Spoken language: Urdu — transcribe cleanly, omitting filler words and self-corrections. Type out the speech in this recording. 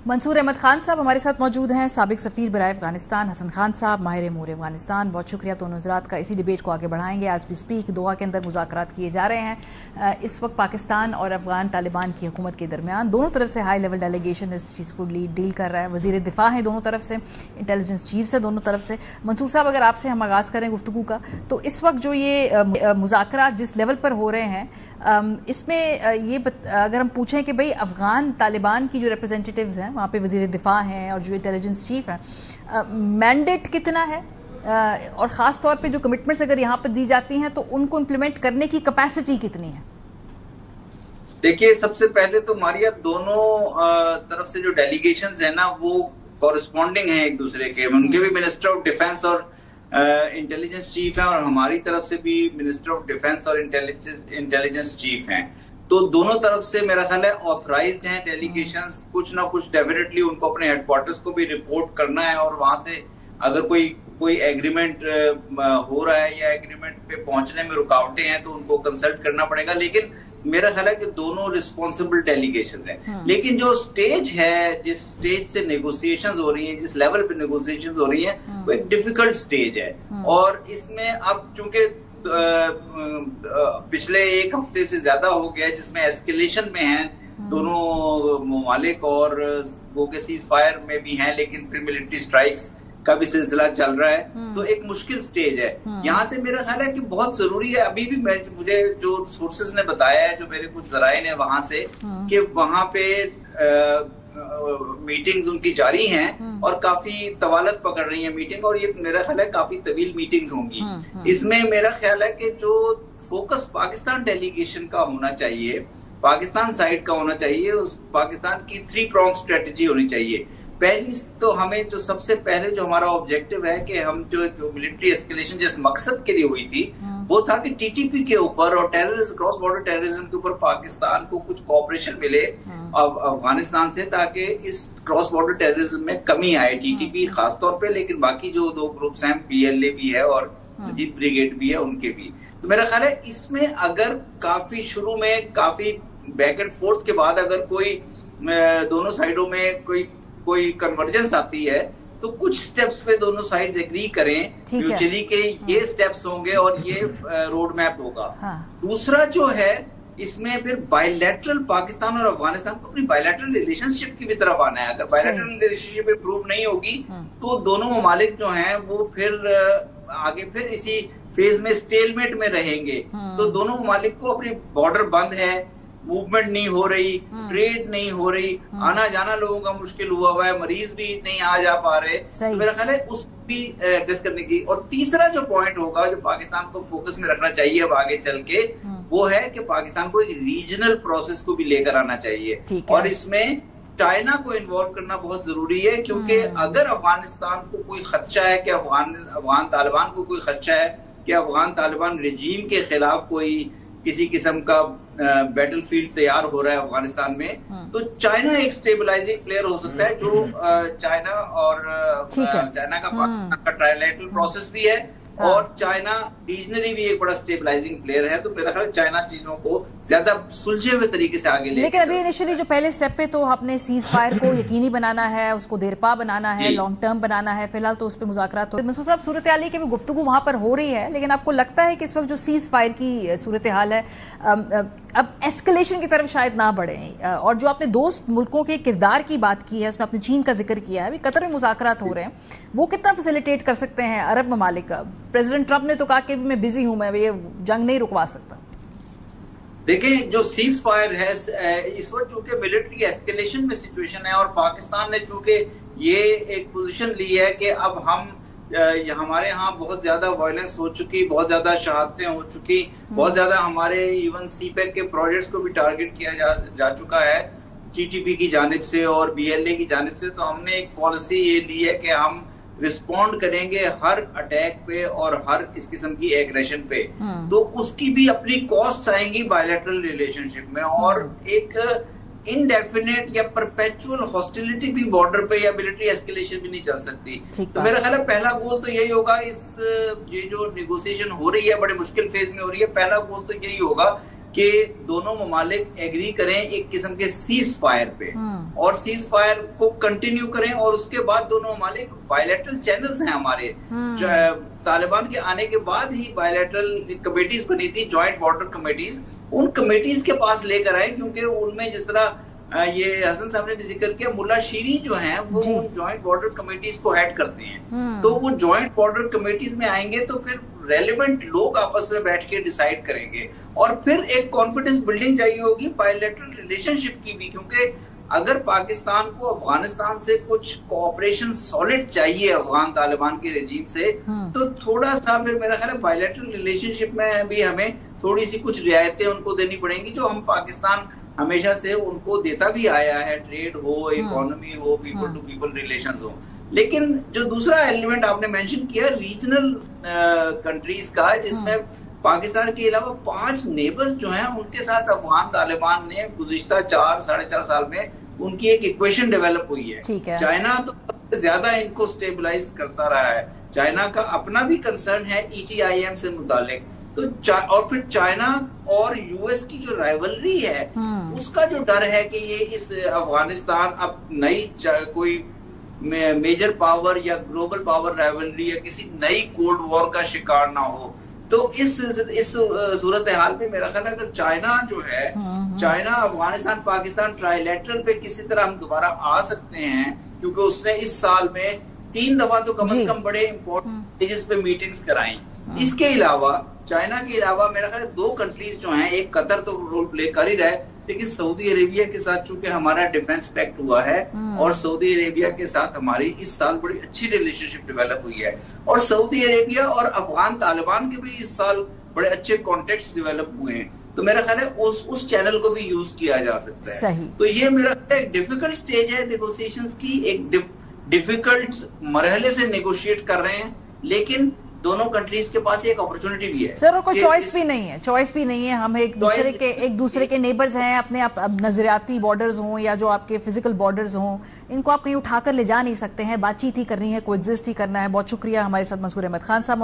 منصور احمد خان صاحب ہمارے ساتھ موجود ہیں، سابق سفیر برائے افغانستان حسن خان صاحب، ماہر امور افغانستان، بہت شکریہ دونوں حضرات کا۔ اسی ڈیبیٹ کو آگے بڑھائیں گے۔ آج بھی اسپیک دوحہ کے اندر مذاکرات کیے جا رہے ہیں۔ اس وقت پاکستان اور افغان طالبان کی حکومت کے درمیان دونوں طرف سے ہائی لیول ڈیلیگیشن اس چیز کو ڈیل کر رہا ہے۔ وزیر دفاع ہیں دونوں طرف سے، انٹیلیجنس چیفس ہیں دونوں طرف سے۔ منصور صاحب اگر آپ سے ہم آغاز کریں گفتگو کا، تو اس وقت جو یہ مذاکرات جس لیول پر ہو رہے ہیں، اس میں یہ اگر ہم پوچھیں کہ بھئی افغان طالبان کی جو ریپرزینٹیٹیوز ہیں وہاں پہ وزیر دفاع ہیں اور جو انٹیلیجنس چیف ہیں، مینڈیٹ کتنا ہے اور خاص طور پہ جو کمٹمنٹس اگر یہاں پر دی جاتی ہیں تو ان کو امپلیمنٹ کرنے کی کیپیسٹی کتنی ہے؟ دیکھیے، سب سے پہلے تو ماریا دونوں طرف سے جو ڈیلیگیشنز ہیں نا وہ کورسپونڈنگ ہیں ایک دوسرے کے۔ ان کے بھی منسٹر آف ڈیفنس اور انٹیلیجنس چیف ہیں اور ہماری طرف سے بھی منسٹر آف ڈیفنس اور انٹیلیجنس چیف ہیں۔ تو دونوں طرف سے میرا خیال ہے آتھرائزڈ ہیں ڈیلیگیشنز، کچھ نہ کچھ ڈیفینیٹلی ان کو اپنے ہیڈ کوارٹرز کو بھی رپورٹ کرنا ہے، اور وہاں سے اگر کوئی ایگریمنٹ ہو رہا ہے یا ایگریمنٹ پہ پہنچنے میں رکاوٹیں ہیں تو ان کو کنسلٹ کرنا پڑے گا۔ لیکن میرا خیال ہے کہ دونوں ریسپانسبل ڈیلیگیشنز ہیں۔ لیکن جو سٹیج ہے، جس سٹیج سے نیگوسیشنز ہو رہی ہیں، جس لیول پہ نیگوسیشنز ہو رہی ہیں، وہ ایک ڈیفیکلٹ سٹیج ہے، اور اس میں اب چونکہ پچھلے ایک ہفتے سے زیادہ ہو گیا جس میں ایسکیلیشن میں ہیں دونوں ممالک، اور وہ کہ سیز فائر میں بھی ہیں، لیکن پھر ملٹری سٹرائکس کا بھی سلسلہ چل رہا ہے، تو ایک مشکل سٹیج ہے۔ یہاں سے میرا خیال ہے کہ بہت ضروری ہے، ابھی بھی مجھے جو سورسز نے بتایا ہے، جو میرے کچھ ذرائع نے وہاں سے، کہ وہاں پہ میٹنگز ان کی جاری ہیں اور کافی طوالت پکڑ رہی ہیں میٹنگ، اور یہ میرا خیال ہے کافی طویل میٹنگز ہوں گی۔ اس میں میرا خیال ہے کہ جو فوکس پاکستان ڈیلیگیشن کا ہونا چاہیے، پاکستان سائڈ کا ہونا چاہیے، اس پاکستان کی 3 پرونگ اسٹریٹجی ہونی چاہیے۔ پہلی تو ہمیں جو سب سے پہلے جو ہمارا آبجیکٹو ہے کہ ہم جو ملٹری اسکیلیشن جس مقصد کے لیے ہوئی تھی وہ تھا کہ ٹی ٹی پی کے اوپر اور کراس بارڈر ٹیررزم کے اوپر پاکستان کو کچھ کوآپریشن ملے افغانستان سے، تاکہ اس کراس بارڈر ٹیررزم میں کمی آئے، ٹی ٹی پی خاص طور پہ، لیکن باقی جو 2 گروپس ہیں، پی ایل اے بھی ہے اور مجید بریگیڈ بھی ہے، ان کے بھی۔ تو میرا خیال ہے اس میں اگر کافی شروع میں کافی بیک اینڈ فورتھ کے بعد اگر کوئی دونوں سائڈوں میں کوئی کنورجنس آتی ہے تو کچھ سٹیپس پہ دونوں سائڈز ایگری کریں میوچلی کہ یہ سٹیپس ہوں گے اور یہ روڈ میپ ہوگا۔ دوسرا جو ہے، اس میں پھر بائی لیٹرل پاکستان اور افغانستان کو اپنی بائی لیٹرل ریلیشن شپ کی بھی طرف آنا ہے۔ اگر by lateral relation ship improve نہیں ہوگی تو دونوں ممالک جو ہیں وہ پھر آگے پھر اسی فیز میں اسٹیل میٹ میں رہیں گے۔ تو دونوں ممالک کو اپنی بارڈر بند ہے، موومنٹ نہیں ہو رہی، ٹریڈ نہیں ہو رہی، آنا جانا لوگوں کا مشکل ہوا ہے، مریض بھی نہیں آ جا پا رہے، تو میرا خیال ہے اس بھی ایڈریس کرنے کی۔ اور تیسرا جو پوائنٹ ہوگا جو پاکستان کو فوکس میں رکھنا چاہیے اب آگے چل کے، وہ ہے کہ پاکستان کو ایک ریجنل پروسیس کو بھی لے کر آنا چاہیے، اور اس میں چائنا کو انوالو کرنا بہت ضروری ہے، کیونکہ اگر افغانستان کو کوئی خدشہ ہے کہ افغان طالبان کو کوئی خدشہ ہے کہ افغان طالبان رجیم کے خلاف کوئی کسی قسم کا بیٹل فیلڈ تیار ہو رہا ہے افغانستان میں، تو چائنا ایک سٹیبلائزنگ پلیئر ہو سکتا ہے، جو چائنا اور چائنا کا پاکستان کا ٹرائلیٹرل پروسیس بھی ہے، اور چائنا ریجنلی بھی ایک بڑا سٹیبلائزنگ پلیئر ہے۔ تو میرا خیال چائنا چیزوں کو زیادہ سلجھے ہوئے طریقے سے آگے لے، لیکن ابھی انیشلی جو پہلے سٹیپ پہ تو آپ نے سیز فائر کو یقینی بنانا ہے، اس کو دیرپا بنانا ہے، لانگ ٹرم بنانا ہے، فی الحال تو اس پہ مذاکرات ہو رہے ہیں۔ منصور صاحب، صورتحال کی بھی گفتگو وہاں پر ہو رہی ہے، لیکن آپ کو لگتا ہے کہ اس وقت جو سیز فائر کی صورتحال ہے اب ایسکلیشن کی طرف شاید نہ بڑھیں؟ اور جو آپ نے دوست ملکوں کے کردار کی بات کی ہے، اس میں آپ نے چین کا ذکر کیا ہے، ابھی قطر میں مذاکرات ہو رہے ہیں، وہ کتنا فیسیلیٹیٹ کر سکتے ہیں عرب ممالک؟ پریزیڈنٹ ٹرمپ نے تو کہا کہ میں بزی ہوں، میں یہ جنگ نہیں رکوا سکتا۔ دیکھیں، جو سیز فائر ہے اس وقت چونکہ ملٹری ایسکیلیشن میں سچویشن ہے، اور پاکستان نے چونکہ یہ ایک پوزیشن لی ہے کہ اب ہمارے ہاں بہت زیادہ وائلنس ہو چکی، بہت زیادہ شہادتیں ہو چکی، بہت زیادہ ہمارے ایون سی پیک کے پروجیکٹس کو بھی ٹارگٹ کیا جا چکا ہے ٹی ٹی پی کی جانب سے اور بی ایل اے کی جانب سے۔ تو ہم نے ایک پالیسی یہ لی ہے کہ ہم رسپونڈ کریں گے ہر اٹیک پہ اور ہر اس قسم کی ایگریشن پہ، تو اس کی بھی اپنی کاسٹ آئیں گی بائی لیٹرل ریلیشن شپ میں، اور ایک انڈیفینٹ یا پرپیچول ہاسٹیلٹی بھی بارڈر پہ یا ملٹری ایسکیلیشن بھی نہیں چل سکتی۔ تو میرا خیال ہے پہلا گول تو یہی ہوگا، یہ جو نیگوسیشن ہو رہی ہے بڑے مشکل فیز میں ہو رہی ہے، پہلا گول تو یہی ہوگا کہ دونوں ممالک ایگری کریں ایک قسم کے سیز فائر پہ، اور سیز فائر کو کنٹینیو کریں، اور اس کے بعد دونوں ممالک بائیلیٹرل چینلز ہیں ہمارے، طالبان کے آنے کے بعد ہی بائیلیٹرل کمیٹیز بنی تھی، جوائنٹ بارڈر کمیٹیز، ان کمیٹیز کے پاس لے کر آئے، کیونکہ ان میں جس طرح یہ حسن صاحب نے بھی ذکر کیا، ملا شیری جو ہیں وہ جوائنٹ بارڈر کمیٹیز کو ہیڈ کرتے ہیں، تو وہ جوائنٹ بارڈر کمیٹیز میں آئیں گے تو پھر ریلیونٹ لوگ آپس میں بیٹھ کے ڈیسائیڈ کریں گے، اور پھر ایک کانفیڈنس بلڈنگ چاہیے ہوگی بائیلیٹرل ریلیشن شپ کی بھی، کیونکہ اگر پاکستان کو افغانستان سے کچھ کوآپریشن سالڈ چاہیے افغان طالبان کے رجیم سے، تو تھوڑا سا میرا خیال ہے بائیلیٹرل ریلیشن شپ میں بھی ہمیں تھوڑی سی کچھ رعایتیں ان کو دینی پڑیں گی، جو ہم پاکستان ہمیشہ سے ان کو دیتا بھی آیا ہے، ٹریڈ ہو، اکانومی ہو، پیپل ٹو پیپل ریلیشنز ہو۔ لیکن جو دوسرا ایلیمنٹ آپ نے مینشن کیا ریجنل کنٹریز کا، جس میں پاکستان کے علاوہ 5 نیبرز جو ہیں ان کے ساتھ افغان طالبان نے گزشتہ 4-4.5 سال میں ان کی ایک ایکویشن ڈیولپ ہوئی ہے۔ چائنا تو سب سے زیادہ ان کو سٹیبلائز کرتا رہا ہے، چائنا کا اپنا بھی کنسرن ہے ETIM سے متعلق، تو اور پھر چائنا اور US کی جو رائیولری ہے اس کا جو ڈر ہے کہ یہ اس افغانستان اب نئی کوئی میجر پاور یا گلوبل پاور رائیولری یا کسی نئی کولڈ وار کا شکار نہ ہو، تو اس صورتحال میں میرا خیال ہے اگر چائنا جو ہے، China Afghanistan Pakistan try lateral پہ کسی طرح ہم دوبارہ آ سکتے ہیں، کیونکہ اس نے اس سال میں 3 دفعہ تو کم از کم بڑے امپورٹنٹ اسٹیجز پہ میٹنگز کرائی۔ اس کے علاوہ چائنا کے علاوہ میرا خیال ہے 2 کنٹریز جو ہیں، ایک قطر تو رول پلے کر ہی رہے، لیکن سعودی عربیہ کے ساتھ چونکہ ہمارا ڈیفنس پیکٹ ہوا ہے، اور سعودی عربیہ کے ساتھ ہماری اس سال بڑی اچھی ریلیشن شپ ڈیولپ ہوئی ہے، اور سعودی عربیہ اور افغان طالبان کے بھی اس سال بڑے اچھے کانٹیکٹس ڈیولپ ہوئے ہیں، تو میرا خیال ہے اس چینل کو بھی یوز کیا جا سکتا ہے۔ تو یہ میرا ایک ڈیفیکلٹ سٹیج ہے نیگوسیشنز کی، ایک ڈیفیکلٹ مرحلے سے نیگوشیٹ کر رہے ہیں، لیکن دونوں کنٹریز کے پاس ایک اپرچونٹی بھی ہے سر، اور کوئی چوائس بھی نہیں ہے، ہم ایک دوسرے کے نیبرز ہیں، اپنے نظریاتی بارڈرز ہوں یا جو آپ کے فزیکل بارڈرز ہوں، ان کو آپ کہیں اٹھا کر لے جا نہیں سکتے ہیں، بات چیت ہی کرنی ہے، کو ایگزسٹ ہی کرنا ہے۔ بہت شکریہ ہمارے ساتھ منصور احمد خان صاحب۔